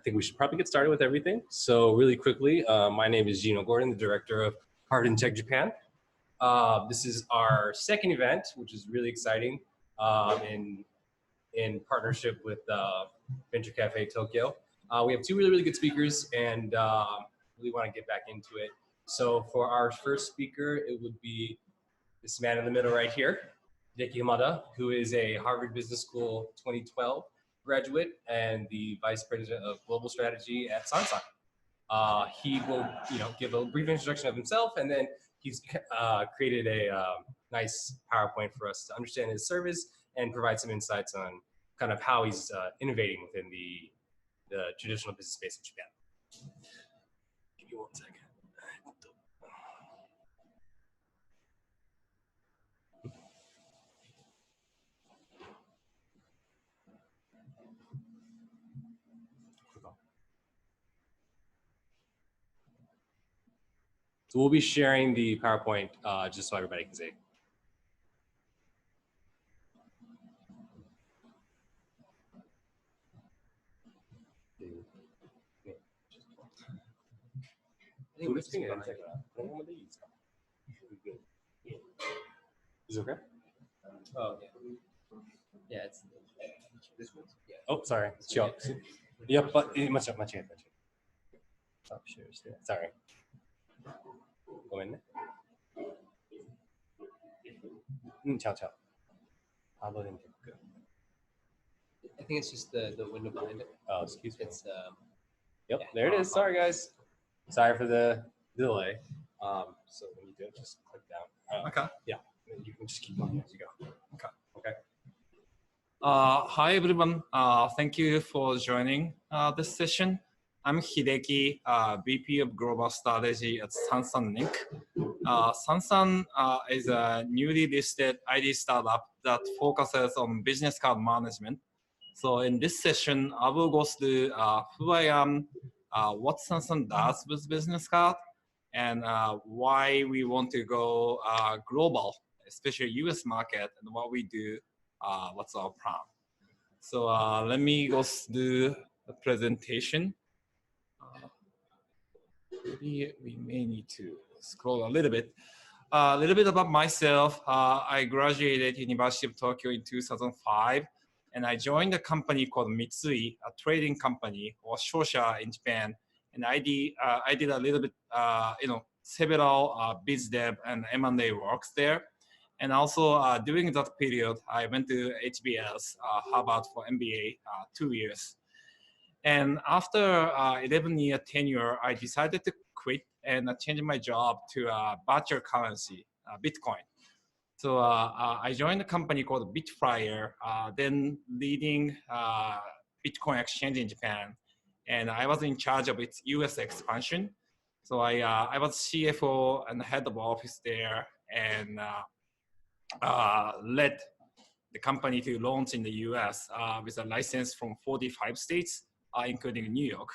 think we should probably get started with everything. So really quickly, my name is Gino, the director of Harvard Tech Japan. This is our second event, which is really exciting, in partnership with Venture Café Tokyo. We have two really good speakers, and really want to get back into it. So for our first speaker, it would be this man in the middle right here, Hideki Hamada, who is a Harvard Business School 2012 graduate and the Vice President of Global Strategy at Sansan. He will, give a brief introduction of himself, and then he's created a nice PowerPoint for us to understand his service and provide some insights on kind of how he's innovating within the traditional business space in Japan. Give me 1 second. So we'll be sharing the PowerPoint just so everybody can see. Is it okay? Oh, yeah. Yeah, it's this one. Yeah. Oh, sorry. Yep, but much. Stop share. Sorry. Go in. Ciao. I think it's just the window behind it. Oh, excuse me. It's Yep, yeah. there it is. Sorry, guys. Sorry for the delay. So when you do it, just click down. Okay. Yeah, you can just keep going as you go. Okay. Hi, everyone. Thank you for joining this session. I'm Hideki, VP of Global Strategy at Sansan Inc. Sansan is a newly listed ID startup that focuses on business card management. So in this session, I will go through who I am, what Sansan does with business card, and why we want to go global, especially US market, and what we do, what's our plan. So let me go through the presentation. Maybe we may need to scroll a little bit. A little bit about myself. I graduated University of Tokyo in 2005, and I joined a company called Mitsui, a trading company or shosha in Japan. And I did a little bit, several biz dev and M&A works there. And also during that period, I went to HBS, Harvard for MBA, 2 years. And after 11-year tenure, I decided to quit and change my job to virtual currency, Bitcoin. So I joined a company called Bitflyer, then leading Bitcoin exchange in Japan. And I was in charge of its US expansion. So I was CFO and head of office there, and led the company to launch in the US with a license from 45 states, including New York,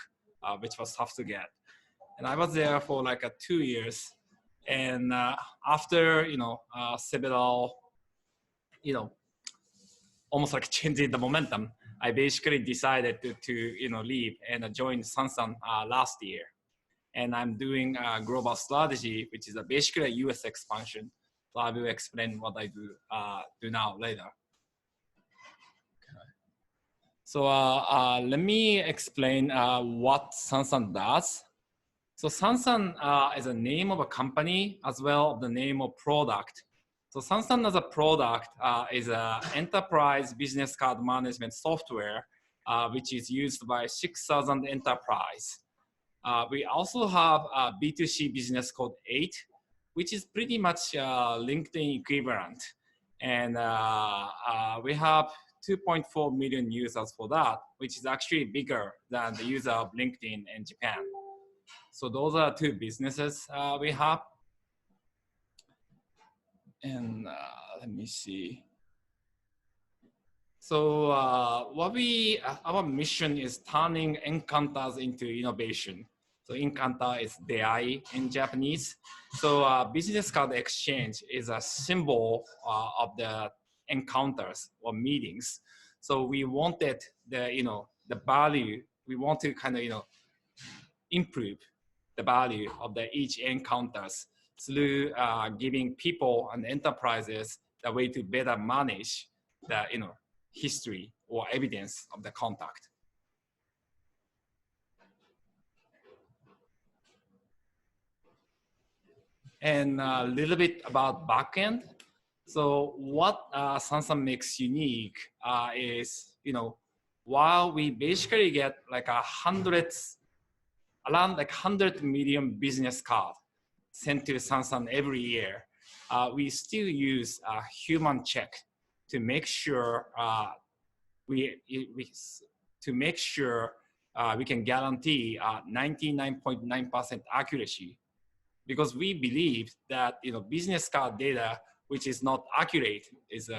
which was tough to get. And I was there for like 2 years. And after, several, almost like changing the momentum, I basically decided to leave and join Sansan last year. And I'm doing global strategy, which is basically a US expansion. So I will explain what I do now later. So let me explain what Sansan does. So Sansan is a name of a company as well as the name of product. So Sansan as a product is an enterprise business card management software, which is used by 6,000 enterprise. We also have a B2C business called 8, which is pretty much LinkedIn equivalent. And we have 2.4 million users for that, which is actually bigger than the user of LinkedIn in Japan. So those are two businesses we have. And let me see. So our mission is turning encounters into innovation. So Canta is Dei in Japanese. So business card exchange is a symbol of the encounters or meetings. So we wanted the value we want to kind of, improve the value of the each encounters through giving people and enterprises the way to better manage the, history or evidence of the contact. And a little bit about backend. So what Sansan makes unique is, while we basically get like around 100 million business cards sent to Sansan every year, we still use a human check to make sure we can guarantee 99.9% accuracy, because we believe that business card data which is not accurate is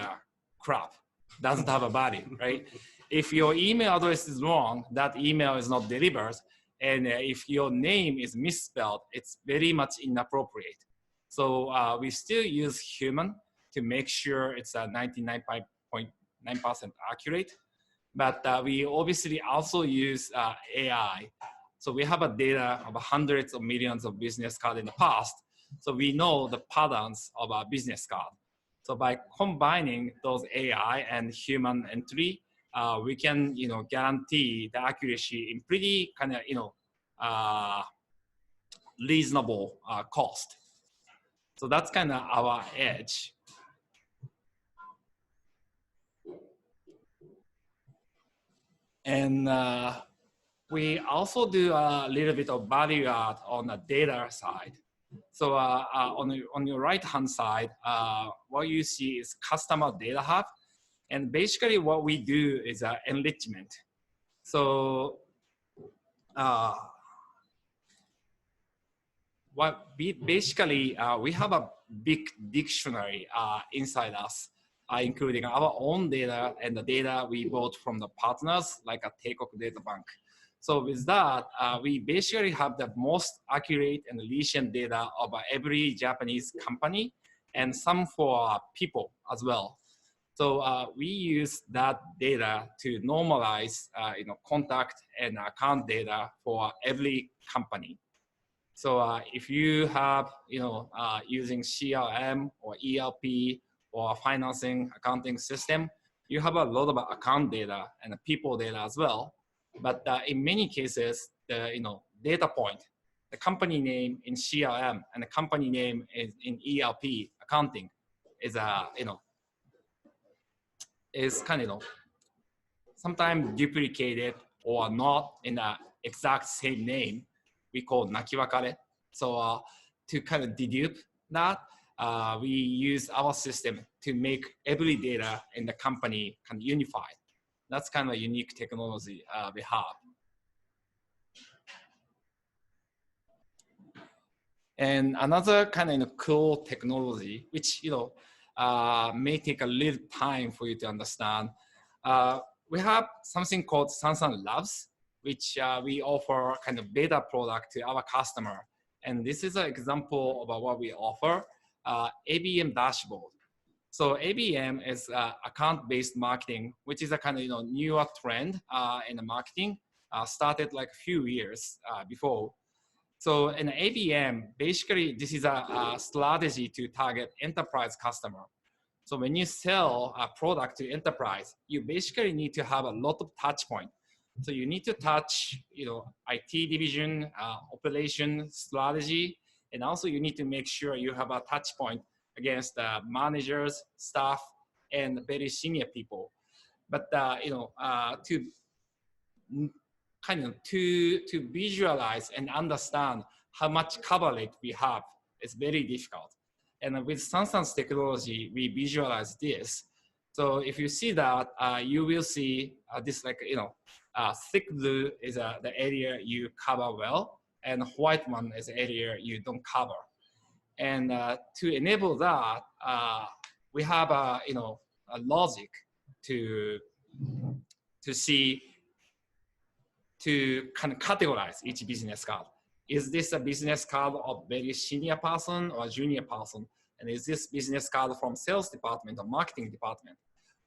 crap, doesn't have a value, right? If your email address is wrong, that email is not delivered, and if your name is misspelled, it's very much inappropriate. So we still use human to make sure it's 99.9% accurate, but we obviously also use AI. So we have a data of hundreds of millions of business cards in the past. So we know the patterns of a business card. So by combining those AI and human entry, we can, guarantee the accuracy in pretty kind of, reasonable cost. So that's kind of our edge. And we also do a little bit of value add on the data side. So on your right-hand side, what you see is customer data hub. And basically what we do is enrichment. So we have a big dictionary inside us, including our own data and the data we bought from the partners, like a Teikoku data bank. So with that, we basically have the most accurate and recent data of every Japanese company, and some for people as well. So we use that data to normalize, contact and account data for every company. So if you have, using CRM or ERP or financing accounting system, you have a lot of account data and people data as well. But in many cases, the data point, the company name in CRM and the company name in ERP accounting is is kind of sometimes duplicated or not in the exact same name. We call nakiwakare. So to kind of dedupe that, we use our system to make every data in the company kind of unified. That's kind of a unique technology we have. And another kind of cool technology, which may take a little time for you to understand. We have something called Sansan Labs, which we offer kind of beta product to our customer. And this is an example of what we offer, ABM dashboard. So ABM is account-based marketing, which is a kind of newer trend in the marketing, started like a few years before. So in ABM, basically this is a strategy to target enterprise customer. So when you sell a product to enterprise, you basically need to have a lot of touch points. So you need to touch, IT division, operation, strategy, and also you need to make sure you have a touch point against managers, staff, and very senior people. But to visualize and understand how much coverage we have is very difficult. And with Sansan's technology, we visualize this. So if you see that, you will see this thick blue is the area you cover well, and white one is the area you don't cover. And to enable that, we have a logic to kind of categorize each business card. Is this a business card of very senior person or junior person? And is this business card from sales department or marketing department?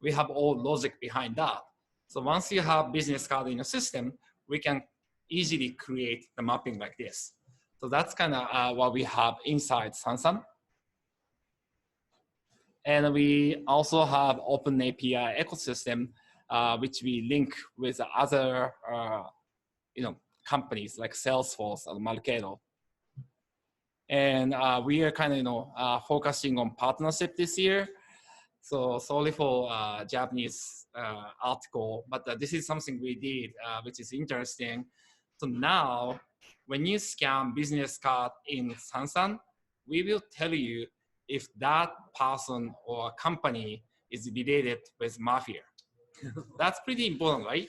We have all logic behind that. So once you have business card in your system, we can easily create the mapping like this. So that's kind of what we have inside Sansan. And we also have open API ecosystem, which we link with other companies like Salesforce and Marketo. And we are kind of focusing on partnership this year. So sorry for Japanese article, but this is something we did, which is interesting. So now, when you scan business card in Sansan, we will tell you if that person or company is related with mafia. That's pretty important, right?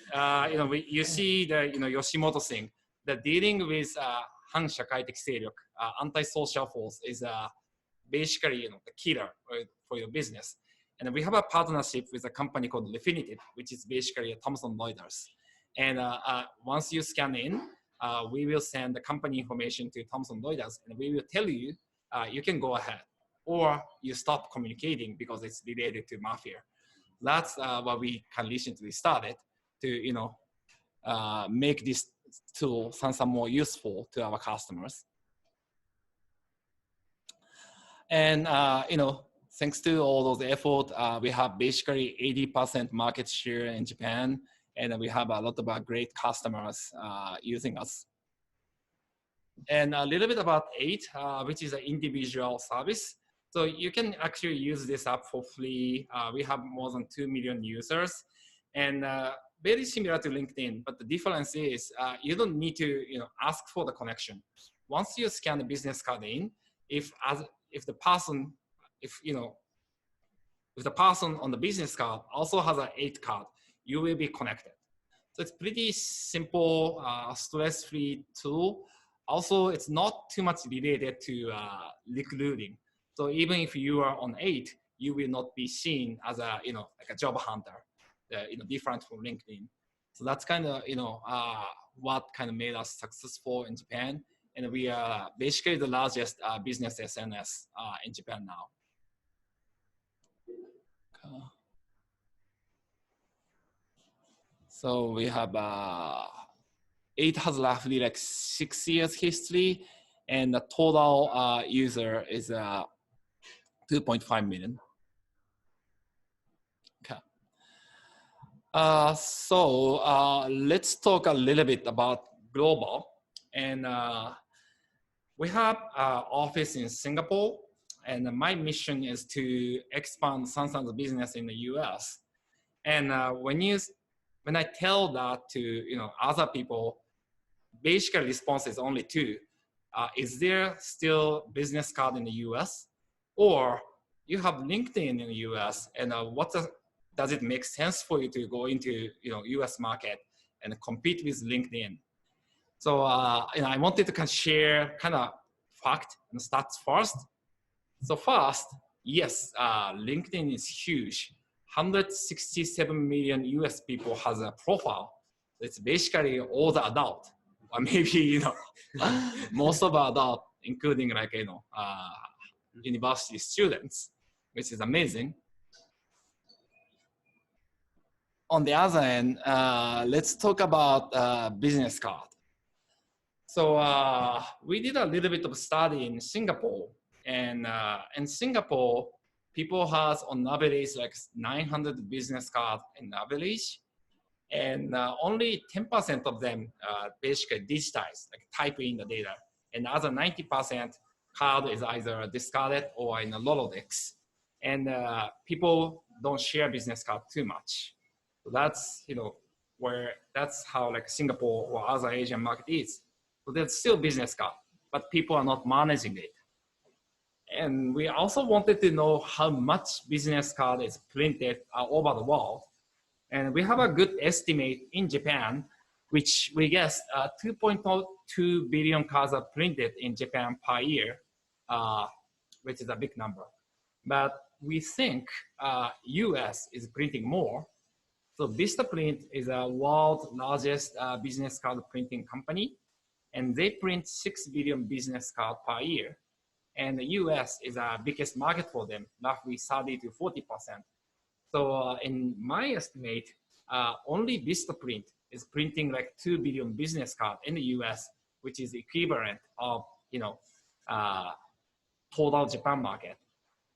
You see the Yoshimoto thing, that dealing with 反社会的勢力, anti-social force is basically the killer for your business. And we have a partnership with a company called Refinitiv, which is basically a Thomson Reuters. And once you scan in, we will send the company information to Thomson Reuters, and we will tell you you can go ahead, or you stop communicating because it's related to mafia. That's what we can recently started to make this tool Sansan more useful to our customers. And thanks to all those efforts, we have basically 80% market share in Japan, and we have a lot of great customers using us. And a little bit about 8, which is an individual service. So you can actually use this app for free. We have more than 2 million users, and very similar to LinkedIn, but the difference is you don't need to ask for the connection. Once you scan the business card in, if the person on the business card also has an 8 card, you will be connected. So it's pretty simple, stress-free tool. Also, it's not too much related to recruiting. So even if you are on 8, you will not be seen as a like a job hunter, different from LinkedIn. So that's kind of what kind of made us successful in Japan. And we are basically the largest business SNS in Japan now. So we have 8 has roughly like 6 years history, and the total user is 2.5 million. Okay. So let's talk a little bit about global. And we have an office in Singapore, and my mission is to expand Sansan's business in the US. And when I tell that to other people, basically response is only 2. Is there still business card in the US? Or you have LinkedIn in the US, and does it make sense for you to go into US market and compete with LinkedIn? So I wanted to kind of share kind of fact and stats first. So first, yes, LinkedIn is huge. 167 million US people has a profile. It's basically all the adult, or maybe most of the adult, including like university students, which is amazing. On the other end, let's talk about business card. So we did a little bit of study in Singapore, and in Singapore, people has on average like 900 business cards in average, and only 10% of them basically digitized, like type in the data, and the other 90% card is either discarded or in a Rolodex, and people don't share business card too much. So that's that's how like Singapore or other Asian market is. So there's still business card, but people are not managing it. And we also wanted to know how much business card is printed over the world. And we have a good estimate in Japan, which we guess 2.2 billion cards are printed in Japan per year, which is a big number. But we think US is printing more. So Vistaprint is a world's largest business card printing company, and they print 6 billion business cards per year. And the US is the biggest market for them, roughly 30 to 40%. So in my estimate, only Vistaprint is printing like 2 billion business cards in the US, which is equivalent of, total Japan market.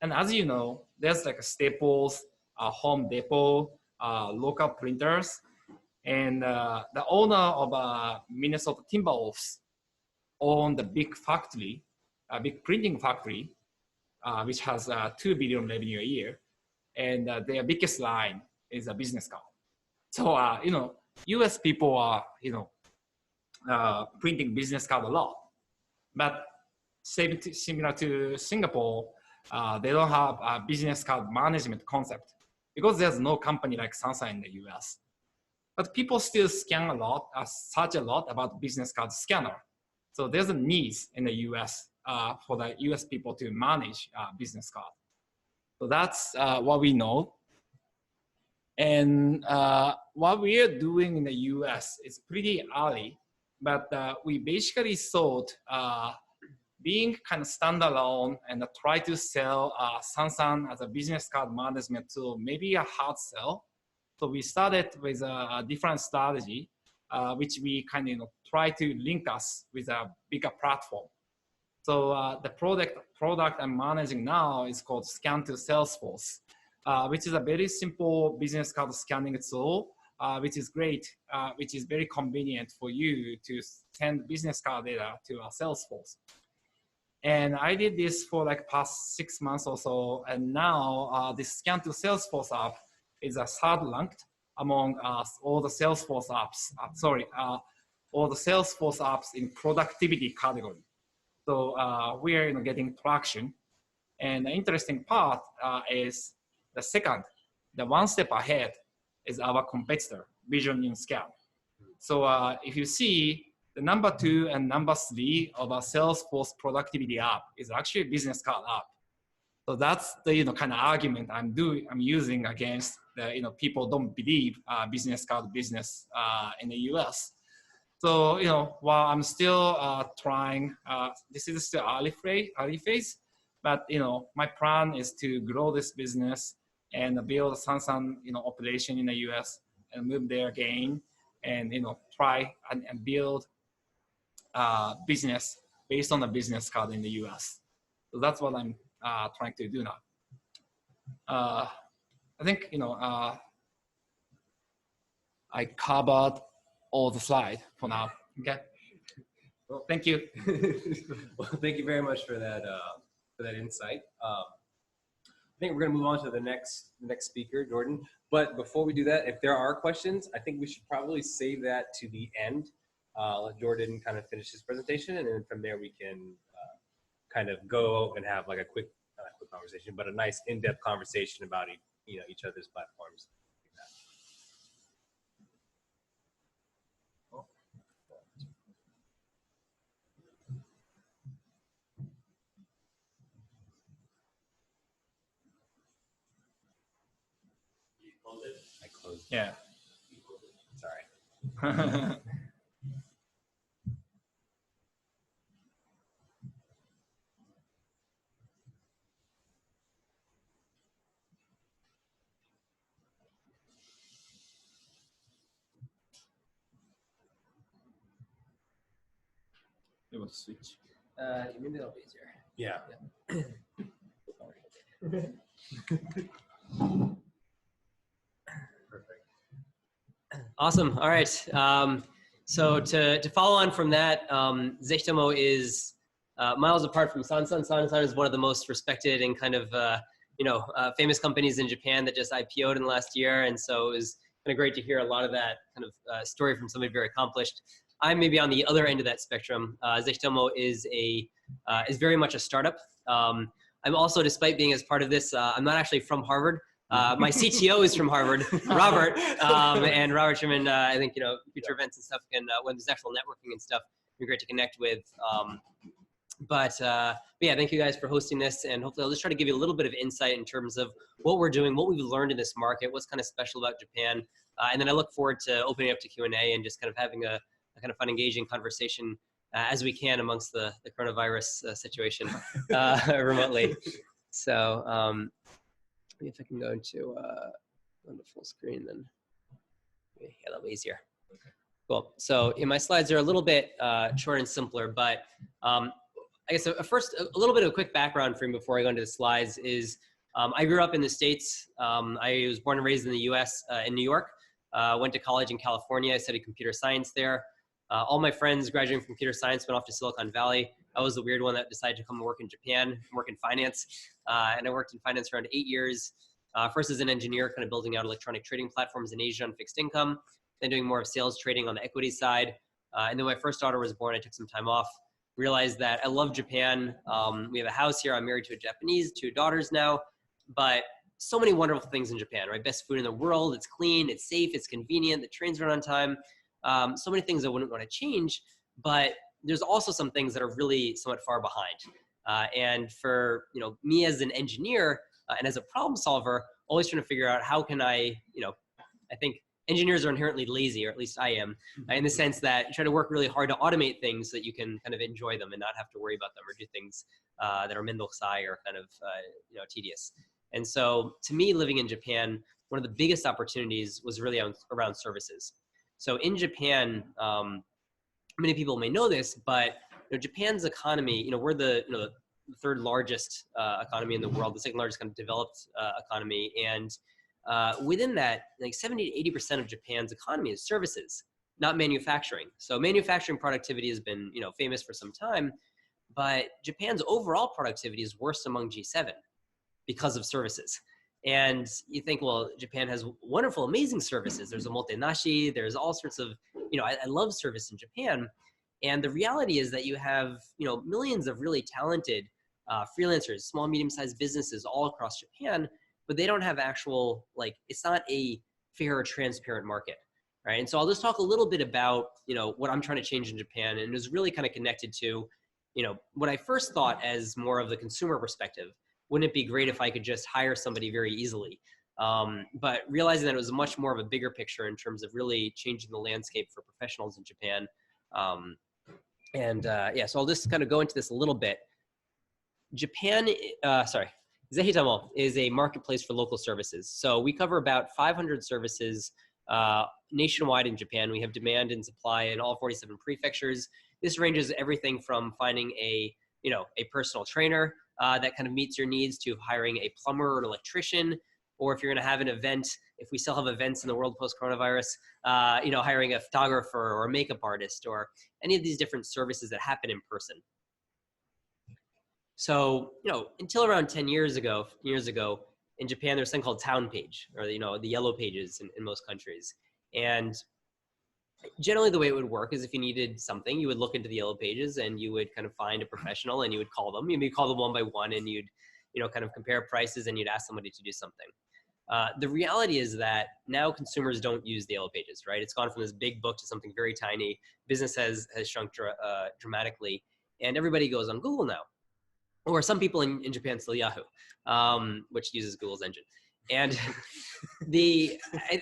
And as you know, there's like a Staples, Home Depot, local printers, and the owner of Minnesota Timberwolves owned the big factory, a big printing factory, which has 2 billion revenue a year, and their biggest line is a business card. So US people are printing business card a lot, but similar to Singapore, they don't have a business card management concept because there's no company like Sansan in the US. But people still scan a lot, search a lot about business card scanner. So there's a need in the US for the US people to manage business card. So that's what we know. And what we are doing in the US is pretty early, but we basically thought being kind of standalone and try to sell Sansan as a business card management tool, maybe a hard sell. So we started with a different strategy, which we kind of try to link us with a bigger platform. So the product I'm managing now is called Scan to Salesforce, which is a very simple business card scanning tool, which is great, which is very convenient for you to send business card data to our Salesforce. And I did this for like past 6 months or so, and now this Scan to Salesforce app is a third ranked among all the Salesforce apps. All the Salesforce apps in productivity category. So we are getting traction. And the interesting part is the second, the one step ahead is our competitor, Vision in Scan. So if you see the number 2 and number 3 of our Salesforce productivity app is actually a business card app. So that's the kind of argument I'm using against the people don't believe business card business in the US. So while I'm still trying, this is still early phase, but my plan is to grow this business and build a Sansan operation in the US and move there again, and try and build business based on a business card in the US. So that's what I'm trying to do now. I think I covered all the slide for now. Okay. Well, thank you. Well, thank you very much for that insight. I think we're going to move on to the next speaker, Jordan. But before we do that, if there are questions, I think we should probably save that to the end. Let Jordan kind of finish his presentation, and then from there we can kind of go and have like a quick conversation, but a nice in-depth conversation about each other's platforms. I closed it. Yeah. Sorry. It will switch. Maybe that'll be easier. Yeah. Perfect. Awesome. All right. So to follow on from that, Zehitomo is miles apart from Sansan. Sansan is one of the most respected and kind of famous companies in Japan that just IPO'd in the last year, and so it was kind of great to hear a lot of that kind of story from somebody very accomplished. I'm maybe on the other end of that spectrum. Zehitomo is very much a startup. I'm also, despite being as part of this, I'm not actually from Harvard. My CTO is from Harvard, Robert, and Robert Sherman, I think, future events and stuff, and when there's actual networking and stuff, it'd be great to connect with. But yeah, thank you guys for hosting this, and hopefully I'll just try to give you a little bit of insight in terms of what we're doing, what we've learned in this market, what's kind of special about Japan, and then I look forward to opening up to Q&A and just kind of having a kind of fun, engaging conversation as we can amongst the coronavirus situation remotely. So maybe if I can go into full screen, then yeah, that'll be easier. Cool. So in my slides are a little bit short and simpler, but I guess first, a little bit of a quick background for me before I go into the slides is I grew up in the States. I was born and raised in the US, in New York. Went to college in California. I studied computer science there. All my friends graduating from computer science went off to Silicon Valley. I was the weird one that decided to come and work in Japan, work in finance. And I worked in finance for around 8 years. First as an engineer, kind of building out electronic trading platforms in Asia on fixed income, then doing more of sales trading on the equity side. And then when my first daughter was born, I took some time off, realized that I love Japan. We have a house here. I'm married to a Japanese, 2 daughters now, but so many wonderful things in Japan, right? Best food in the world. It's clean, it's safe, it's convenient. The trains run on time. So many things I wouldn't want to change, but there's also some things that are really somewhat far behind. And for me as an engineer and as a problem solver, always trying to figure out how can I think engineers are inherently lazy, or at least I am, in the sense that you try to work really hard to automate things so that you can kind of enjoy them and not have to worry about them or do things that are mendokusai or kind of tedious. And so to me, living in Japan, one of the biggest opportunities was really around services. So in Japan, many people may know this, but Japan's economy, we're the third largest economy in the world, the second largest kind of developed economy, and within that, like 70 to 80% of Japan's economy is services, not manufacturing. So manufacturing productivity has been famous for some time, but Japan's overall productivity is worst among G7 because of services. And you think, well, Japan has wonderful, amazing services. There's a omotenashi, there's all sorts of, I love service in Japan. And the reality is that you have, millions of really talented freelancers, small, medium-sized businesses all across Japan, but they don't have actual, it's not a fair or transparent market, right? And so I'll just talk a little bit about, what I'm trying to change in Japan, and it was really kind of connected to, what I first thought as more of the consumer perspective. Wouldn't it be great if I could just hire somebody very easily? But realizing that it was much more of a bigger picture in terms of really changing the landscape for professionals in Japan. So I'll just kind of go into this a little bit. Zehitomo is a marketplace for local services. So we cover about 500 services nationwide in Japan. We have demand and supply in all 47 prefectures. This ranges everything from finding a personal trainer that kind of meets your needs to hiring a plumber or an electrician, or if you're going to have an event, if we still have events in the world post-coronavirus, hiring a photographer or a makeup artist or any of these different services that happen in person. So, until around 10 years ago, in Japan, there's something called town page, or the yellow pages in most countries. And generally the way it would work is if you needed something, you would look into the yellow pages and you would kind of find a professional and you would call them. You'd call them one by one and you'd, kind of compare prices and you'd ask somebody to do something. The reality is that now consumers don't use the yellow pages, right? It's gone from this big book to something very tiny. Business has shrunk dramatically, and everybody goes on Google now. Or some people in Japan still Yahoo, which uses Google's engine. And I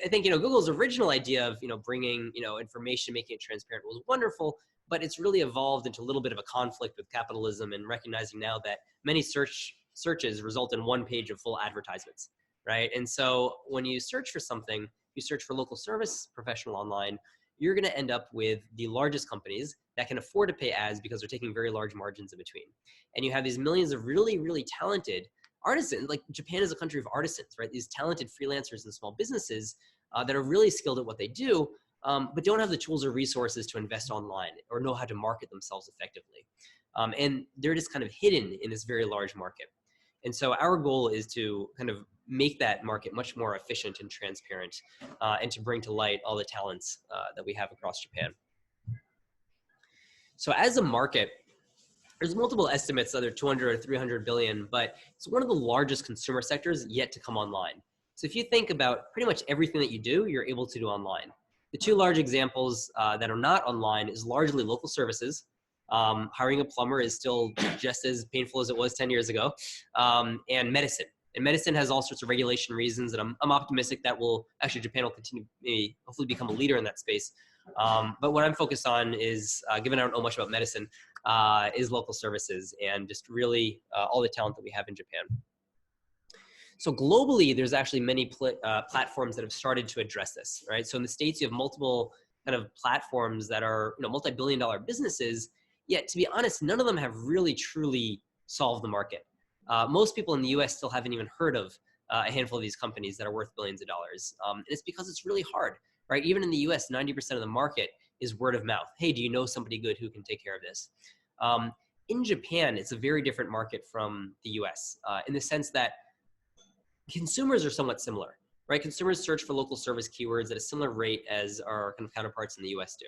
think, Google's original idea of, bringing, information, making it transparent was wonderful, but it's really evolved into a little bit of a conflict with capitalism and recognizing now that many searches result in one page of full advertisements, right? And so when you search for something, you search for local service professional online, you're going to end up with the largest companies that can afford to pay ads because they're taking very large margins in between. And you have these millions of really, really talented artisans. Like Japan is a country of artisans, right? These talented freelancers and small businesses that are really skilled at what they do, but don't have the tools or resources to invest online or know how to market themselves effectively. And they're just kind of hidden in this very large market. And so our goal is to kind of make that market much more efficient and transparent, and to bring to light all the talents that we have across Japan. So as a market, there's multiple estimates, either 200 or 300 billion, but it's one of the largest consumer sectors yet to come online. So if you think about pretty much everything that you do, you're able to do online. The two large examples that are not online is largely local services. Hiring a plumber is still just as painful as it was 10 years ago, and medicine. And medicine has all sorts of regulation reasons, and I'm optimistic that Japan will continue, maybe hopefully become a leader in that space. But what I'm focused on is, given I don't know much about medicine, is local services and just really all the talent that we have in Japan. So globally, there's actually many platforms that have started to address this, right? So in the States, you have multiple kind of platforms that are, multi-billion-dollar businesses. Yet, to be honest, none of them have really truly solved the market. Most people in the US still haven't even heard of a handful of these companies that are worth billions of dollars. And it's because it's really hard, right? Even in the US, 90% of the market is word of mouth. Hey, do you know somebody good who can take care of this? In Japan, it's a very different market from the US in the sense that consumers are somewhat similar, right? Consumers search for local service keywords at a similar rate as our kind of counterparts in the US do.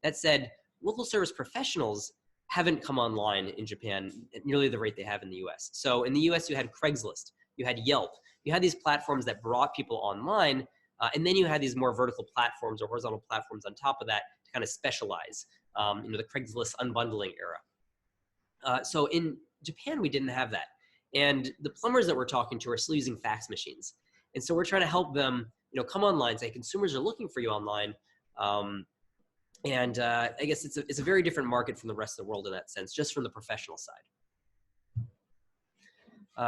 That said, local service professionals haven't come online in Japan at nearly the rate they have in the US. So in the US, you had Craigslist, you had Yelp, you had these platforms that brought people online, and then you had these more vertical platforms or horizontal platforms on top of that to kind of specialize, the Craigslist unbundling era. So in Japan, we didn't have that. And the plumbers that we're talking to are still using fax machines. And so we're trying to help them, come online, say consumers are looking for you online. I guess it's a very different market from the rest of the world in that sense, just from the professional side.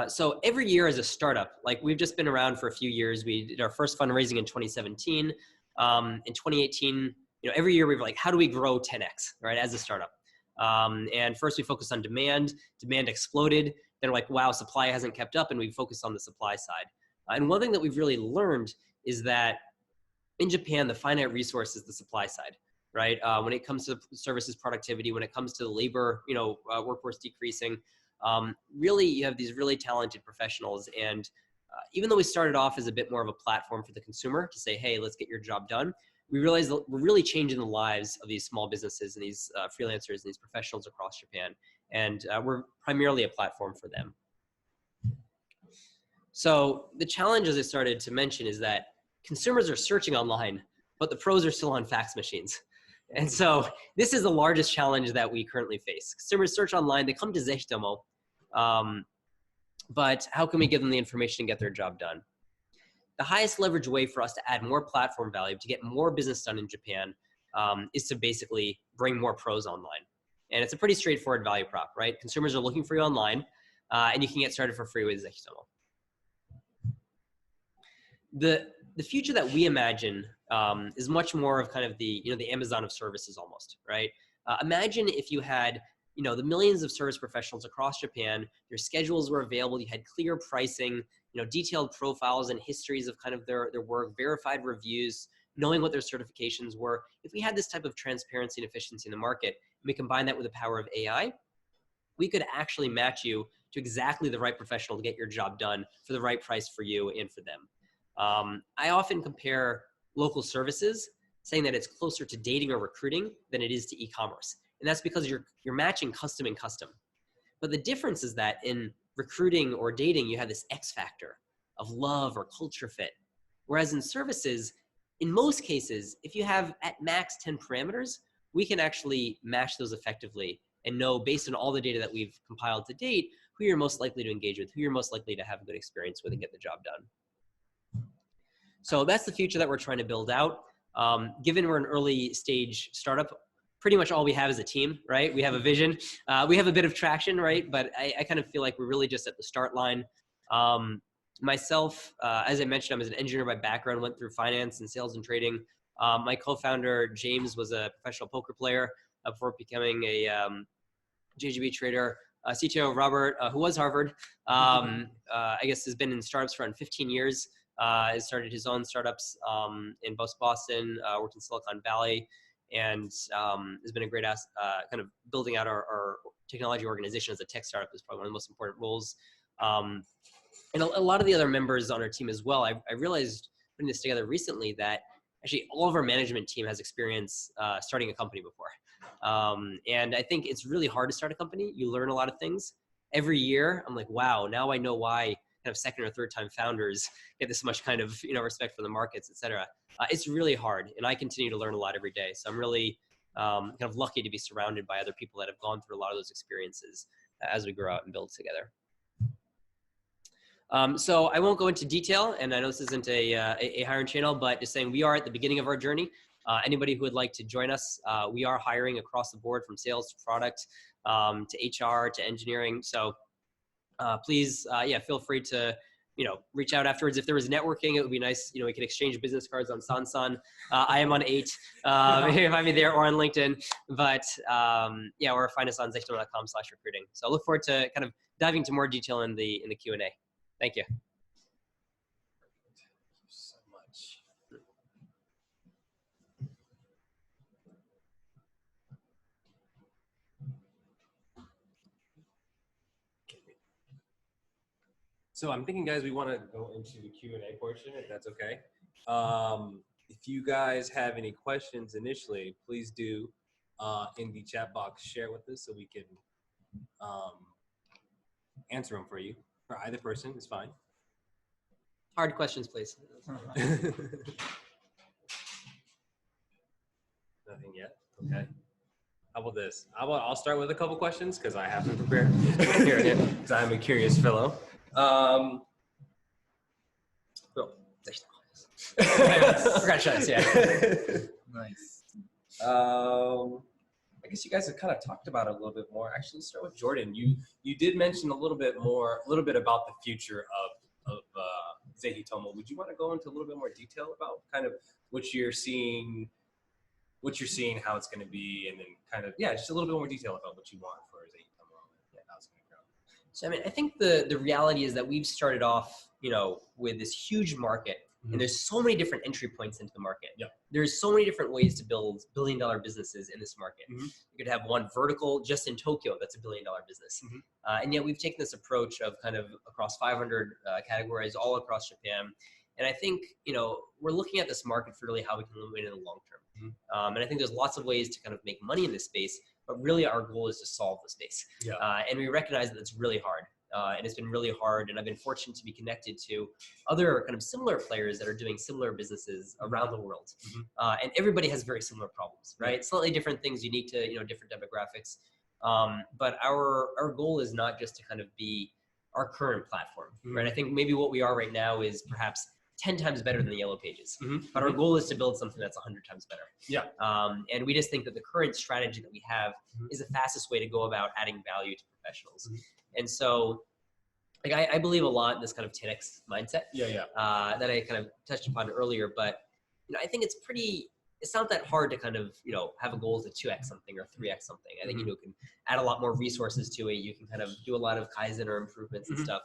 So every year as a startup, like we've just been around for a few years. We did our first fundraising in 2017. In 2018, every year we're like, how do we grow 10x, right, as a startup? And first we focused on demand. Demand exploded. Then we're like, wow, supply hasn't kept up, and we focused on the supply side. And one thing that we've really learned is that in Japan, the finite resource is the supply side, right? When it comes to services productivity, when it comes to the labor, workforce decreasing, really you have these really talented professionals. And even though we started off as a bit more of a platform for the consumer to say, hey, let's get your job done, we realized that we're really changing the lives of these small businesses and these freelancers and these professionals across Japan. And we're primarily a platform for them. So the challenge, as I started to mention, is that consumers are searching online, but the pros are still on fax machines. And so this is the largest challenge that we currently face. Consumers search online, they come to Zehitomo, but how can we give them the information and get their job done? The highest leverage way for us to add more platform value, to get more business done in Japan, is to basically bring more pros online. And it's a pretty straightforward value prop, right? Consumers are looking for you online, and you can get started for free with Zehitomo. The future that we imagine is much more of kind of the Amazon of services almost, right? Imagine if you had the millions of service professionals across Japan, their schedules were available, you had clear pricing, detailed profiles and histories of kind of their work, verified reviews, knowing what their certifications were. If we had this type of transparency and efficiency in the market, and we combine that with the power of AI, we could actually match you to exactly the right professional to get your job done for the right price for you and for them. I often compare local services, saying that it's closer to dating or recruiting than it is to e-commerce. And that's because you're matching custom and custom. But the difference is that in recruiting or dating, you have this X factor of love or culture fit. Whereas in services, in most cases, if you have at max 10 parameters, we can actually match those effectively and know based on all the data that we've compiled to date, who you're most likely to engage with, who you're most likely to have a good experience with and get the job done. So that's the future that we're trying to build out. Given we're an early stage startup, pretty much all we have is a team, right? We have a vision. We have a bit of traction, right? But I kind of feel like we're really just at the start line. Myself, as I mentioned, I'm an engineer by background, went through finance and sales and trading. My co-founder, James, was a professional poker player before becoming a JGB trader. CTO, Robert, who was Harvard, I guess has been in startups for around 15 years. Has started his own startups in both Boston, worked in Silicon Valley, and has been a great kind of building out our technology organization as a tech startup is probably one of the most important roles. And a lot of the other members on our team as well. I realized putting this together recently that actually all of our management team has experience starting a company before. And I think it's really hard to start a company. You learn a lot of things. Every year, I'm like, wow, now I know why kind of second or third time founders get this much kind of respect for the markets, et cetera. It's really hard, and I continue to learn a lot every day. So I'm really kind of lucky to be surrounded by other people that have gone through a lot of those experiences as we grow out and build together. So I won't go into detail, and I know this isn't a hiring channel, but just saying we are at the beginning of our journey. Anybody who would like to join us, we are hiring across the board from sales to product to HR to engineering. So please, yeah, feel free to reach out afterwards. If there was networking, it would be nice. We could exchange business cards on Sansan. I am on 8. Maybe find me there or on LinkedIn. But or find us on zehitomo.com/recruiting. So I look forward to kind of diving into more detail in the Q&A. Thank you. So much. So I'm thinking, guys, we want to go into the Q&A portion, if that's okay. If you guys have any questions initially, please do in the chat box share it with us so we can answer them for you. For either person is fine. Hard questions, please. Nothing yet. Okay. How about this? I'll start with a couple questions because I have them prepared. Because I'm a curious fellow. Congratulations, yeah. Nice. I guess you guys have kind of talked about it a little bit more. Actually, let's start with Jordan. You did mention a little bit about the future of Zehitomo. Would you want to go into a little bit more detail about kind of what you're seeing, how it's going to be, and then kind of just a little bit more detail about what you want for Zehitomo and how it's going to grow. So I think the reality is that we've started off, with this huge market. And there's so many different entry points into the market. Yep. There's so many different ways to build billion-dollar businesses in this market. You could have one vertical just in Tokyo that's a billion-dollar business. And yet we've taken this approach of kind of across 500 categories all across Japan. And I think, we're looking at this market for really how we can win in the long term. And I think there's lots of ways to kind of make money in this space, but really our goal is to solve the space. Yeah. And we recognize that it's really hard. And it's been really hard, and I've been fortunate to be connected to other kind of similar players that are doing similar businesses around the world. And everybody has very similar problems, right? Slightly different things unique to different demographics. But our goal is not just to kind of be our current platform, right? I think maybe what we are right now is perhaps 10 times better than the Yellow Pages. But our goal is to build something that's 100 times better. Yeah. And we just think that the current strategy that we have is the fastest way to go about adding value to professionals. And so, I believe a lot in this kind of 10x mindset. That I kind of touched upon earlier. But I think it's not that hard to kind of have a goal to 2x something or 3x something. I think you can add a lot more resources to it. You can kind of do a lot of Kaizen or improvements and stuff.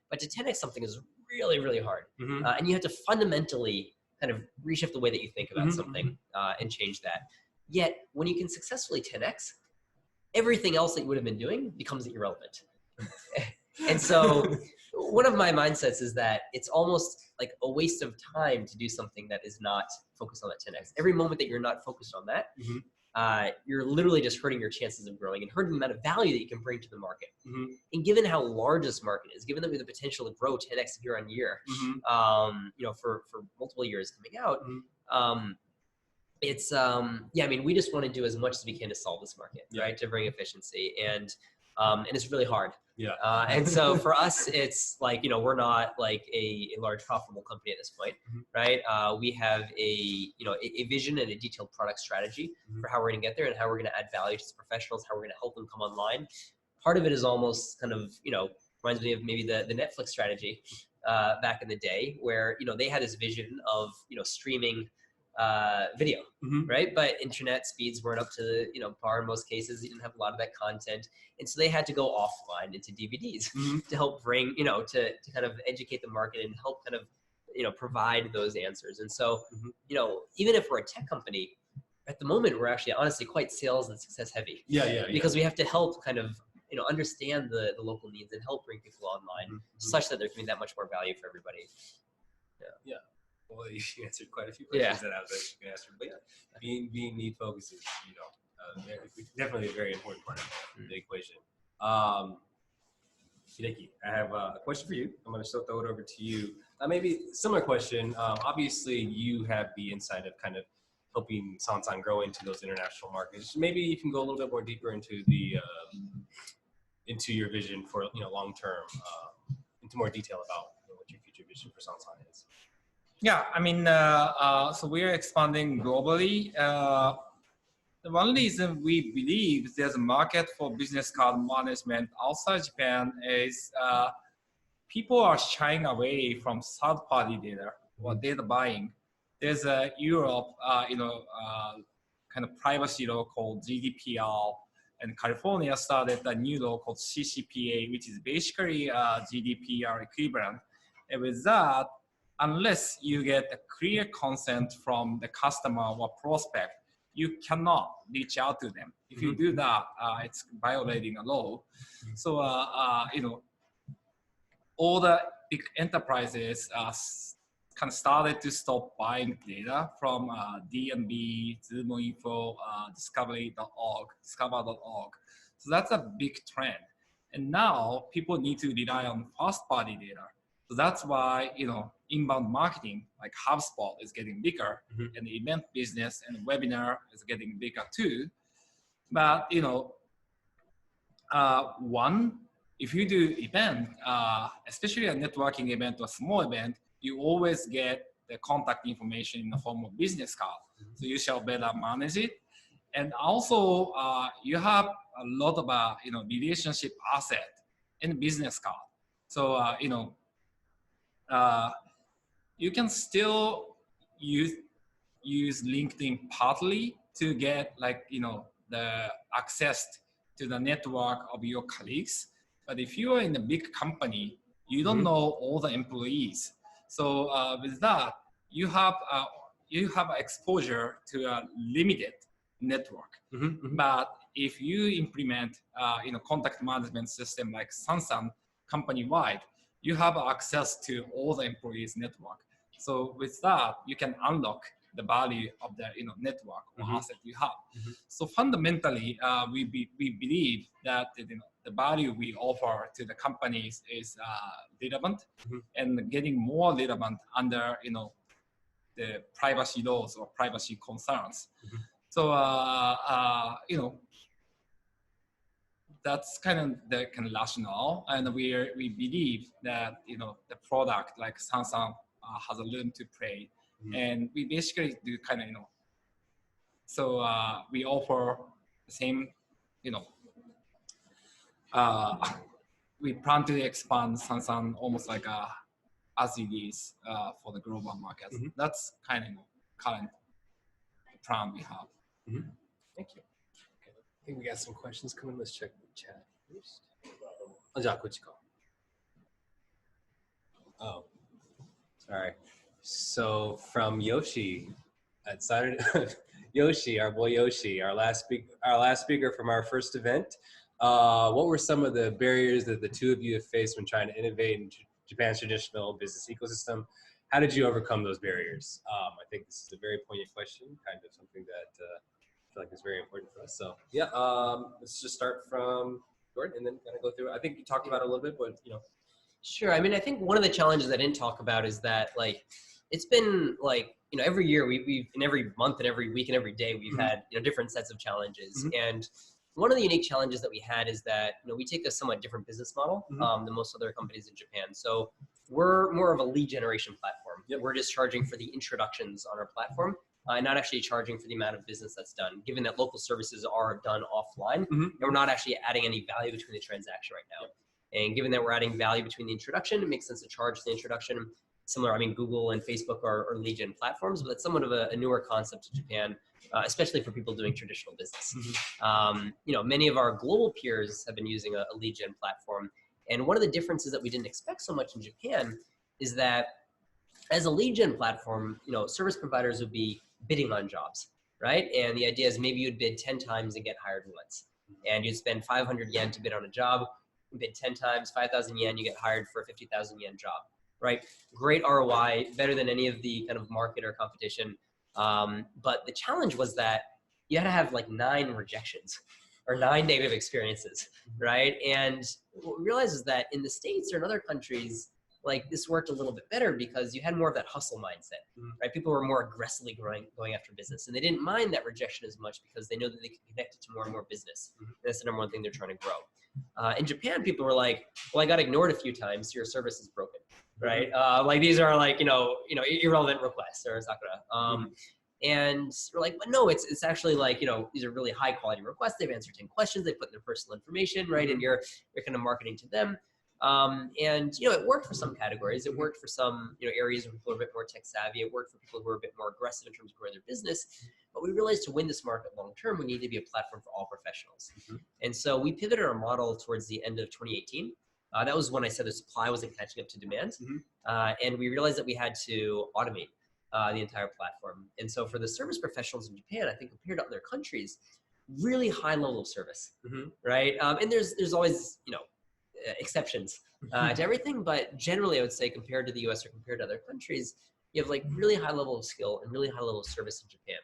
But to 10x something is really, really hard. And you have to fundamentally kind of reshift the way that you think about something and change that. Yet when you can successfully 10x, everything else that you would have been doing becomes irrelevant. And so one of my mindsets is that it's almost like a waste of time to do something that is not focused on that 10x. Every moment that you're not focused on that, you're literally just hurting your chances of growing and hurting the amount of value that you can bring to the market. And given how large this market is, given that we have the potential to grow 10x year on year, for multiple years coming out, it's we just want to do as much as we can to solve this market, right? To bring efficiency, and it's really hard. And so for us, it's like, we're not like a large profitable company at this point, right? We have a vision and a detailed product strategy for how we're going to get there and how we're going to add value to professionals, how we're going to help them come online. Part of it is almost kind of, reminds me of maybe the Netflix strategy back in the day where, they had this vision of, streaming video, right? But internet speeds weren't up to par in most cases. You didn't have a lot of that content, and so they had to go offline into DVDs to help bring to kind of educate the market and help kind of provide those answers. And so even if we're a tech company, at the moment we're actually honestly quite sales and success heavy. Because we have to help kind of understand the local needs and help bring people online such that there can be that much more value for everybody. Well, you answered quite a few questions that I was actually going to answer. But being need focused is, definitely a very important part of the equation. Hideki, I have a question for you. I'm going to still throw it over to you. Maybe similar question. Obviously, you have the insight of kind of helping Sansan grow into those international markets. Maybe you can go a little bit more deeper into the into your vision for long term, into more detail about what your future vision for Sansan is. Yeah, so we are expanding globally. The one reason we believe there's a market for business card management outside Japan is people are shying away from third-party data or data buying. There's a Europe, kind of privacy law called GDPR, and California started a new law called CCPA, which is basically GDPR equivalent. And with that, unless you get a clear consent from the customer or prospect, you cannot reach out to them. If you do that, it's violating a law. So, all the big enterprises kind of started to stop buying data from D&B, Zoomo.info, discover.org. So that's a big trend. And now people need to rely on first-party data. So that's why, inbound marketing like HubSpot is getting bigger, and the event business and webinar is getting bigger too. But, if you do event, especially a networking event or a small event, you always get the contact information in the form of business card. So you shall better manage it. And also, you have a lot of, relationship asset in business card. So, you can still use LinkedIn partly to get the access to the network of your colleagues. But if you are in a big company, you don't know all the employees. So with that, you have exposure to a limited network. But if you implement contact management system like Sansan company-wide, you have access to all the employees' network. So with that, you can unlock the value of the network or asset you have. So fundamentally, we believe that the value we offer to the companies is relevant and getting more relevant under the privacy laws or privacy concerns. So that's kind of the rationale, and we believe that the product like Sansan has a room to play. And we basically do kind of, so we offer the same, we plan to expand Sansan almost like as it is for the global market. That's kind of current plan we have. Thank you. Okay. I think we got some questions coming. Let's check the chat first. Oh, sorry. So from Yoshi at Saturday, Yoshi, our boy Yoshi, our last speaker from our first event. What were some of the barriers that the two of you have faced when trying to innovate in Japan's traditional business ecosystem? How did you overcome those barriers? I think this is a very poignant question, kind of something that I feel like is very important for us. So yeah, let's just start from Gordon and then kind of go through it. I think you talked about it a little bit, but Sure. I mean, I think one of the challenges I didn't talk about is that it's been every year we've in every month and every week and every day we've had different sets of challenges. And one of the unique challenges that we had is that we take a somewhat different business model than most other companies in Japan. So we're more of a lead generation platform. We're just charging for the introductions on our platform, and not actually charging for the amount of business that's done, given that local services are done offline, and we're not actually adding any value between the transaction right now. And given that we're adding value between the introduction, it makes sense to charge the introduction. Similar, I mean, Google and Facebook are lead gen platforms, but it's somewhat of a newer concept in Japan, especially for people doing traditional business. Many of our global peers have been using a lead gen platform. And one of the differences that we didn't expect so much in Japan is that as a lead gen platform, service providers would be bidding on jobs, right? And the idea is maybe you'd bid 10 times and get hired once. And you'd spend 500 yen to bid on a job, bid 10 times, 5,000 yen, you get hired for a 50,000 yen job, right? Great ROI, better than any of the kind of market or competition. But the challenge was that you had to have 9 rejections or 9 negative experiences, right? And what we realized is that in the States or in other countries, this worked a little bit better because you had more of that hustle mindset, right? People were more aggressively going after business, and they didn't mind that rejection as much because they know that they can connect it to more and more business. And that's the number one thing they're trying to grow. In Japan, people were like, well, I got ignored a few times, so your service is broken, right? These are irrelevant requests or sakura. And we're like, but no, it's actually these are really high quality requests. They've answered 10 questions, they put in their personal information, right? And you're kind of marketing to them. And it worked for some categories. It worked for some areas where people are a bit more tech savvy. It worked for people who are a bit more aggressive in terms of growing their business. But we realized to win this market long term, we need to be a platform for all professionals. And so we pivoted our model towards the end of 2018. That was when I said the supply wasn't catching up to demand. And we realized that we had to automate the entire platform. And so for the service professionals in Japan, I think compared to other countries, really high level of service, right? And there's always, exceptions to everything, but generally I would say compared to the US or compared to other countries, you have like really high level of skill and really high level of service in Japan.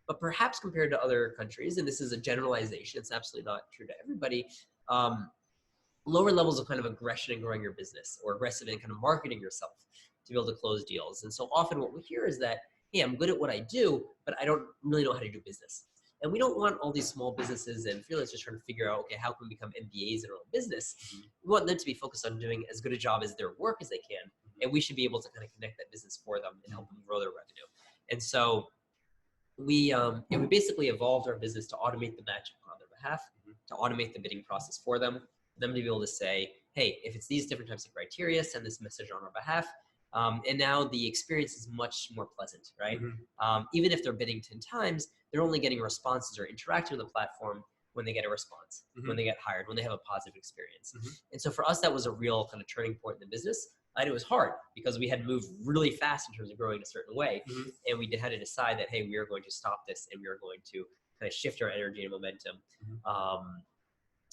But perhaps compared to other countries, and this is a generalization, it's absolutely not true to everybody, lower levels of kind of aggression in growing your business or aggressive in kind of marketing yourself to be able to close deals. And so often what we hear is that, hey, I'm good at what I do, but I don't really know how to do business. And we don't want all these small businesses and freelancers trying to figure out, okay, how can we become MBAs in our own business? We want them to be focused on doing as good a job as their work as they can. And we should be able to kind of connect that business for them and help them grow their revenue. And so we basically evolved our business to automate the matching on their behalf, to automate the bidding process for them to be able to say, hey, if it's these different types of criteria, send this message on our behalf. And now the experience is much more pleasant, right? Even if they're bidding 10 times, they're only getting responses or interacting with the platform when they get a response, when they get hired, when they have a positive experience. And so for us, that was a real kind of turning point in the business. And it was hard because we had moved really fast in terms of growing a certain way. And we had to decide that, hey, we are going to stop this and we are going to kind of shift our energy and momentum.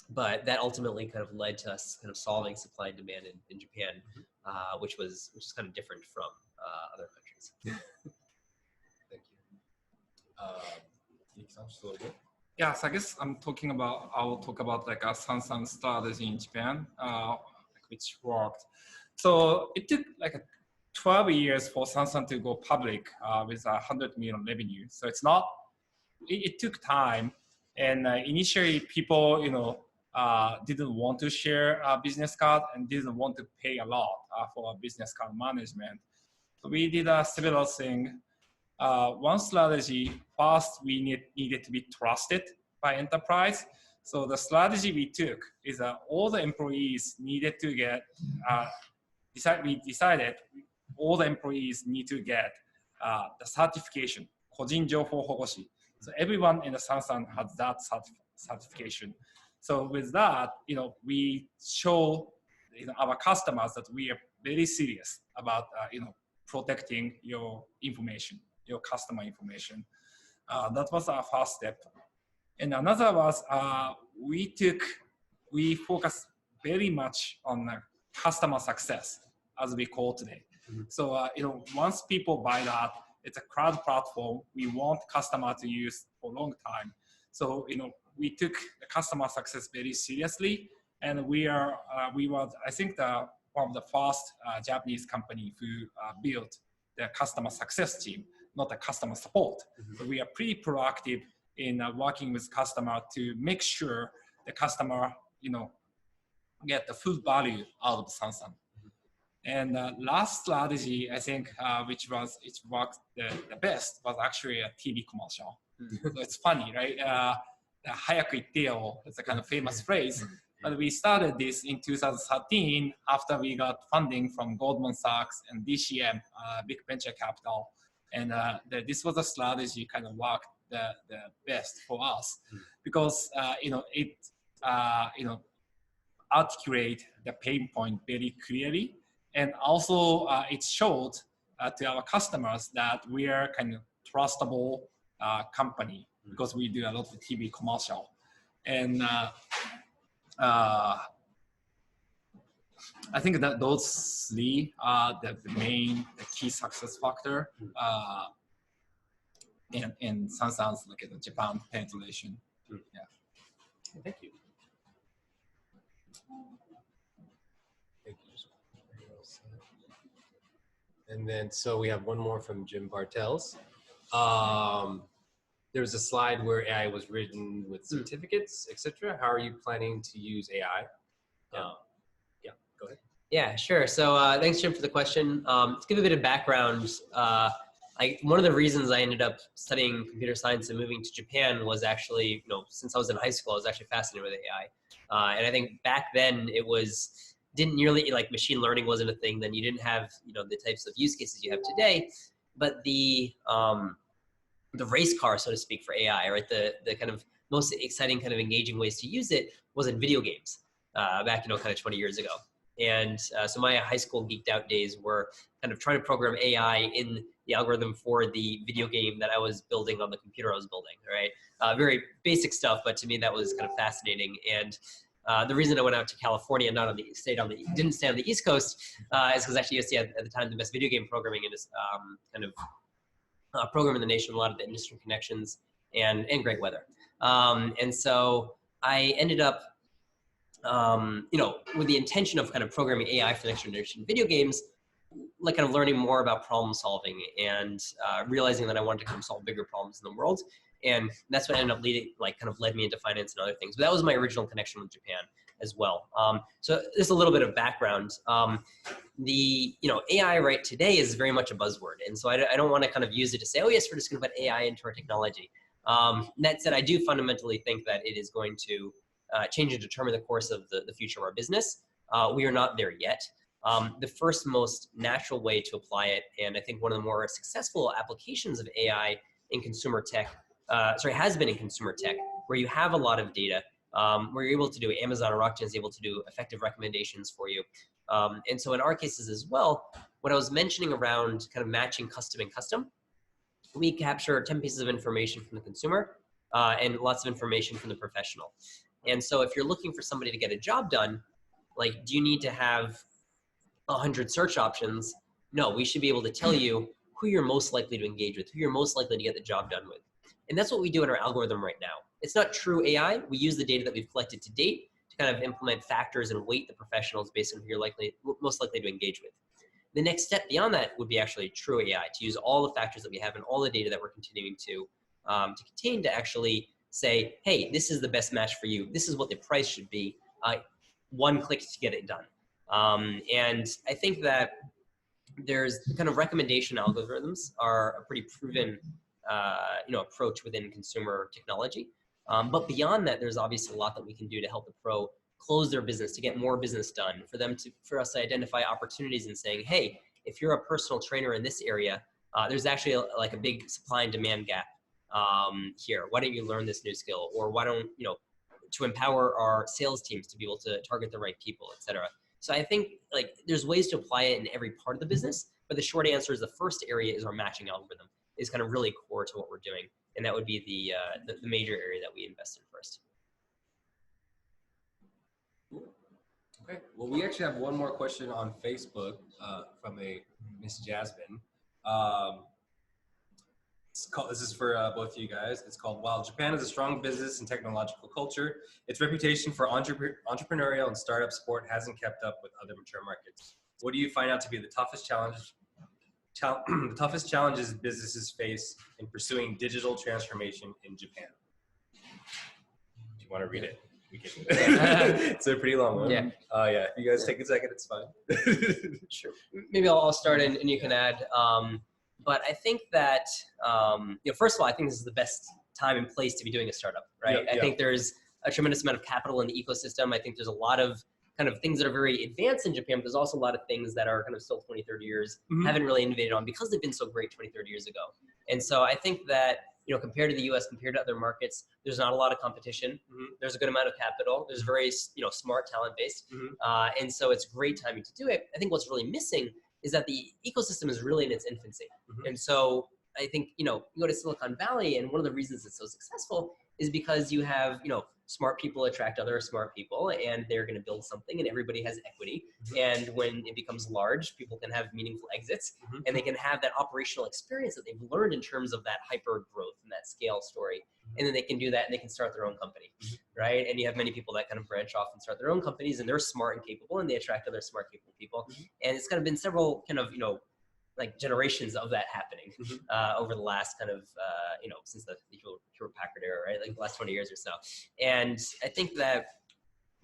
But that ultimately kind of led to us kind of solving supply and demand in Japan, which was kind of different from other countries. Thank you. Just a little bit. Yeah, so I guess I will talk about like a Sansan strategy in Japan, which worked. So it took like 12 years for Sansan to go public with 100 million revenue. So it took time. And initially people, didn't want to share a business card and didn't want to pay a lot for a business card management. So we did several things. One strategy, first we needed to be trusted by enterprise. So the strategy we took is that all the employees needed to get, we decided all the employees need to get the certification, 個人情報保護士. So everyone in the Sansan has that certification. So with that, we show our customers that we are very serious about, protecting your information, your customer information. That was our first step. And another was we focus very much on customer success, as we call today. So, once people buy that, it's a cloud platform we want customer to use for a long time. So, we took the customer success very seriously, and we were, I think, one of the first Japanese company who built the customer success team, not the customer support. So we are pretty proactive in working with customer to make sure the customer, get the full value out of Sansan. And last strategy, I think, which worked the best, was actually a TV commercial. So it's funny, right? 早く言ってよ, it's a kind of famous phrase. But we started this in 2013 after we got funding from Goldman Sachs and DCM, big venture capital. And this was a strategy kind of worked the best for us because, it, articulate the pain point very clearly. And also it showed to our customers that we are kind of trustable company because we do a lot of TV commercial. And I think that those three are the key success factor in Sansan's like the Japan penetration. Yeah. Thank you. And then, so we have one more from Jim Bartels. There was a slide where AI was written with certificates, etc. How are you planning to use AI? Yeah, go ahead. Yeah, sure. So thanks, Jim, for the question. To give a bit of background, one of the reasons I ended up studying computer science and moving to Japan was actually, since I was in high school, I was actually fascinated with AI. And I think back then it was didn't nearly, like machine learning wasn't a thing then. You didn't have, you know, the types of use cases you have today. But the race car, so to speak, for AI, right? The kind of most exciting kind of engaging ways to use it was in video games back, you know, kind of 20 years ago. And so my high school geeked out days were kind of trying to program AI in the algorithm for the video game that I was building on the computer I was building, right? Very basic stuff, but to me that was kind of fascinating. And the reason I went out to California, not on the didn't stay on the East Coast, is because actually USC had at the time the best video game programming in this kind of program in the nation, a lot of the industry connections and great weather. And so I ended up, you know, with the intention of kind of programming AI for the next generation video games, like kind of learning more about problem solving and realizing that I wanted to kind of solve bigger problems in the world. And that's what ended up led me into finance and other things. But that was my original connection with Japan as well. So just a little bit of background. The, you know, AI right today is very much a buzzword. And so I don't want to kind of use it to say, oh yes, we're just going to put AI into our technology. That said, I do fundamentally think that it is going to change and determine the course of the future of our business. We are not there yet. The first most natural way to apply it, and I think one of the more successful applications of AI in consumer tech, has been in consumer tech, where you have a lot of data, where you're able to do, Amazon or Rakuten is able to do effective recommendations for you. And so in our cases as well, what I was mentioning around kind of matching custom and custom, we capture 10 pieces of information from the consumer and lots of information from the professional. And so if you're looking for somebody to get a job done, like, do you need to have 100 search options? No, we should be able to tell you who you're most likely to engage with, who you're most likely to get the job done with. And that's what we do in our algorithm right now. It's not true AI. We use the data that we've collected to date to kind of implement factors and weight the professionals based on who you're most likely to engage with. The next step beyond that would be actually true AI, to use all the factors that we have and all the data that we're continuing to contain to actually say, hey, this is the best match for you. This is what the price should be. One click to get it done. And I think that there's kind of recommendation algorithms are a pretty proven approach within consumer technology. But beyond that, there's obviously a lot that we can do to help the pro close their business, to get more business done, for us to identify opportunities and saying, hey, if you're a personal trainer in this area, there's actually like a big supply and demand gap here. Why don't you learn this new skill? Or why don't, to empower our sales teams to be able to target the right people, et cetera. So I think like there's ways to apply it in every part of the business, but the short answer is the first area is our matching algorithm is kind of really core to what we're doing. And that would be the major area that we invest in first. Okay, well, we actually have one more question on Facebook from a Miss Jasmine. This is for both of you guys. It's called, while Japan is a strong business and technological culture, its reputation for entrepreneurial and startup support hasn't kept up with other mature markets. What do you find out to be the toughest challenges businesses face in pursuing digital transformation in Japan? Do you want to read it? We can. It's a pretty long one. Yeah. Yeah. If you guys take a second, it's fine. Sure. Maybe I'll start and you can add. But I think that, first of all, I think this is the best time and place to be doing a startup, right? Yeah, I think there's a tremendous amount of capital in the ecosystem. I think there's a lot of kind of things that are very advanced in Japan, but there's also a lot of things that are kind of still 20, 30 years, haven't really innovated on because they've been so great 20, 30 years ago. And so I think that, compared to the US, compared to other markets, there's not a lot of competition. There's a good amount of capital. There's very, smart talent base. And so it's great timing to do it. I think what's really missing is that the ecosystem is really in its infancy. And so I think, you go to Silicon Valley, and one of the reasons it's so successful is because you have, smart people attract other smart people, and they're going to build something, and everybody has equity. And when it becomes large, people can have meaningful exits, and they can have that operational experience that they've learned in terms of that hyper growth and that scale story. And then they can do that, and they can start their own company, right? And you have many people that kind of branch off and start their own companies, and they're smart and capable, and they attract other smart, capable people. And it's kind of been several kind of, like generations of that happening over the last kind of, since the Hewlett-Packard era, right? Like the last 20 years or so. And I think that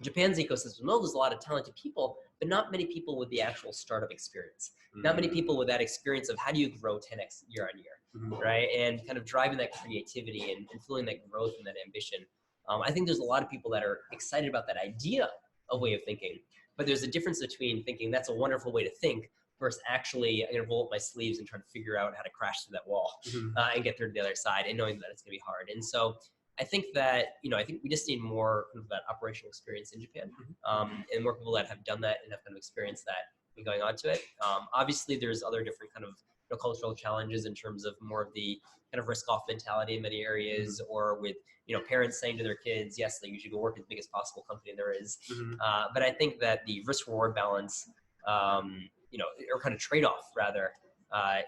Japan's ecosystem, well, there's a lot of talented people, but not many people with the actual startup experience. Not many people with that experience of how do you grow 10x year on year, right? And kind of driving that creativity and fueling that growth and that ambition. I think there's a lot of people that are excited about that idea of way of thinking, but there's a difference between thinking that's a wonderful way to think versus actually, I'm going to roll up my sleeves and try to figure out how to crash through that wall and get through to the other side, and knowing that it's going to be hard. And so I think that, I think we just need more kind of that operational experience in Japan, and more people that have done that and have kind of experienced that and going on to it. Obviously, there's other different kind of cultural challenges in terms of more of the kind of risk-off mentality in many areas, or with parents saying to their kids, yes, like, you should go work at the biggest possible company there is. But I think that the risk-reward balance, or kind of trade-off rather,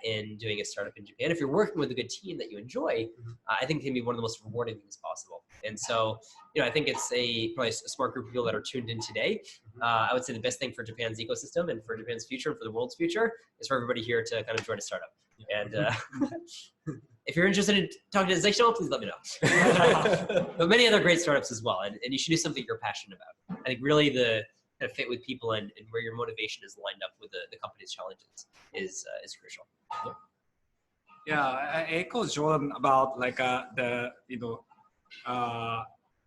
in doing a startup in Japan, if you're working with a good team that you enjoy, I think it can be one of the most rewarding things possible. And so, I think it's probably a smart group of people that are tuned in today. I would say the best thing for Japan's ecosystem and for Japan's future and for the world's future is for everybody here to kind of join a startup. And if you're interested in talking to Zehitomo, please let me know. But many other great startups as well. And you should do something you're passionate about. I think really the kind of fit with people and where your motivation is lined up with the company's challenges is crucial. Yeah, I echo Jordan about like the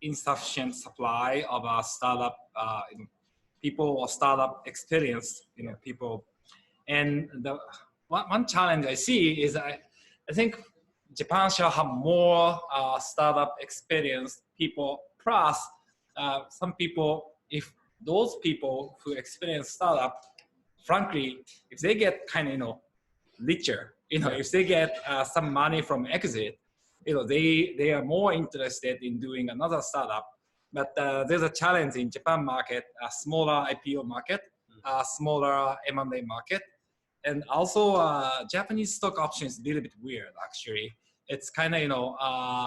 insufficient supply of a startup people or startup experience people, and the one challenge I see is I think Japan shall have more startup experience people, plus some people, if those people who experience startup, frankly, if they get kind of richer, if they get some money from exit, they are more interested in doing another startup. But there's a challenge in Japan market, a smaller IPO market, a smaller M&A market, and also Japanese stock option is a little bit weird actually. It's kind of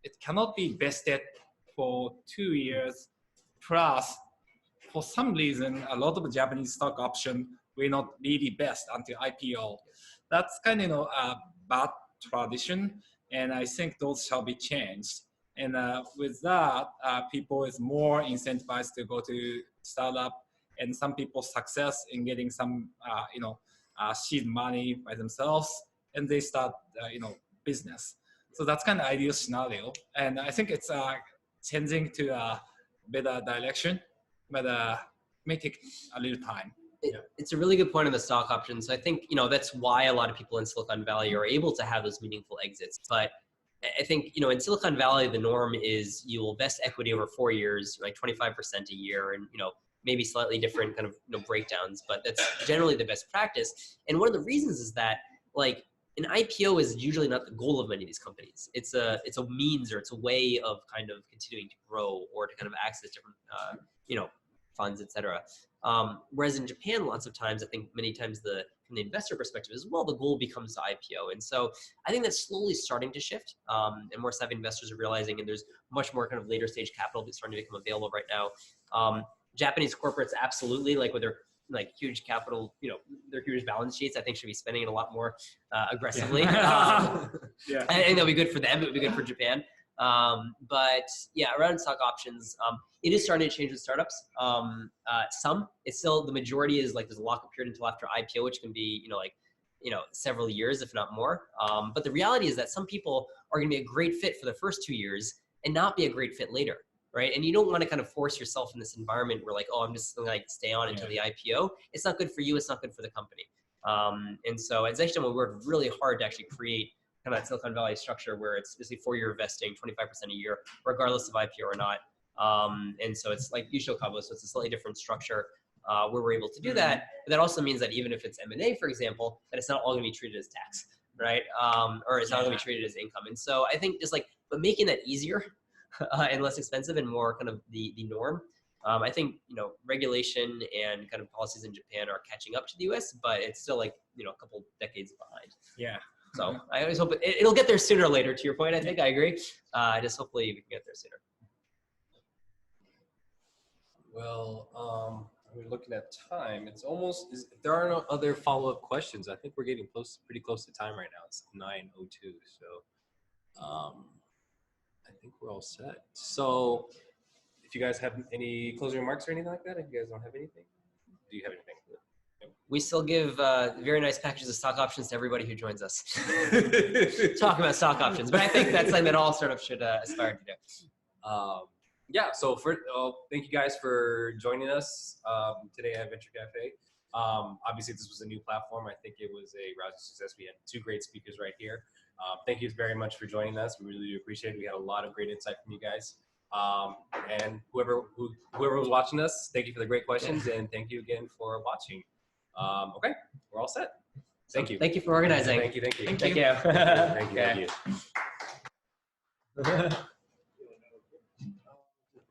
it cannot be vested for 2 years. Plus, for some reason, a lot of Japanese stock option will not really best until IPO. That's kind of a bad tradition, and I think those shall be changed. And with that, people is more incentivized to go to startup, and some people success in getting some seed money by themselves, and they start business. So that's kind of ideal scenario, and I think it's changing to a better direction, but may take a little time. It's a really good point on the stock options. I think, that's why a lot of people in Silicon Valley are able to have those meaningful exits. But I think, in Silicon Valley, the norm is you will vest equity over 4 years, like 25% a year, and, maybe slightly different kind of breakdowns, but that's generally the best practice. And one of the reasons is that, like, an IPO is usually not the goal of many of these companies. It's a means, or it's a way of kind of continuing to grow or to kind of access different, funds, et cetera. Whereas in Japan, lots of times, I think many times from the investor perspective as well, the goal becomes the IPO. And so I think that's slowly starting to shift, and more savvy investors are realizing, and there's much more kind of later stage capital that's starting to become available right now. Japanese corporates, absolutely, like with their huge capital, their huge balance sheets, I think should be spending it a lot more aggressively. I think that'll be good for them. It would be good for Japan. But yeah, around stock options, it is starting to change with startups. It's still, the majority is like there's a lockup period until after IPO, which can be, several years, if not more. But the reality is that some people are going to be a great fit for the first 2 years and not be a great fit later. Right. And you don't want to kind of force yourself in this environment where like, oh, I'm just going to stay on until the IPO. It's not good for you. It's not good for the company. And so at Zehitomo, we worked really hard to actually create kind of that Silicon Valley structure where it's basically 4-year vesting, 25% a year, regardless of IPO or not. And so it's like Yusho Kabo, so it's a slightly different structure where we're able to do that. But that also means that even if it's M&A, for example, that it's not all going to be treated as tax, right? Or it's not going to be treated as income. And so I think just but making that easier and less expensive and more kind of the norm. I think, regulation and kind of policies in Japan are catching up to the US, but it's still a couple decades behind. Yeah. So I always hope it'll get there sooner or later, to your point. I think I agree. Just hopefully we can get there sooner. Well, we're looking at time. It's almost, if there are no other follow-up questions, I think we're getting pretty close to time right now. It's 9:02. So I think we're all set. So if you guys have any closing remarks or anything like that, if you guys don't have anything, do you have anything? We still give very nice packages of stock options to everybody who joins us. Talk about stock options, but I think that's something that all startups should aspire to do. yeah, so thank you guys for joining us today at Venture Cafe. Obviously, this was a new platform. I think it was a rousing success. We had 2 great speakers right here. Thank you very much for joining us. We really do appreciate it. We had a lot of great insight from you guys. And whoever was watching us, thank you for the great questions, and thank you again for watching. Okay, we're all set. Thank you. Thank you for organizing. Thank you. Thank you. Thank you. Okay. Thank you.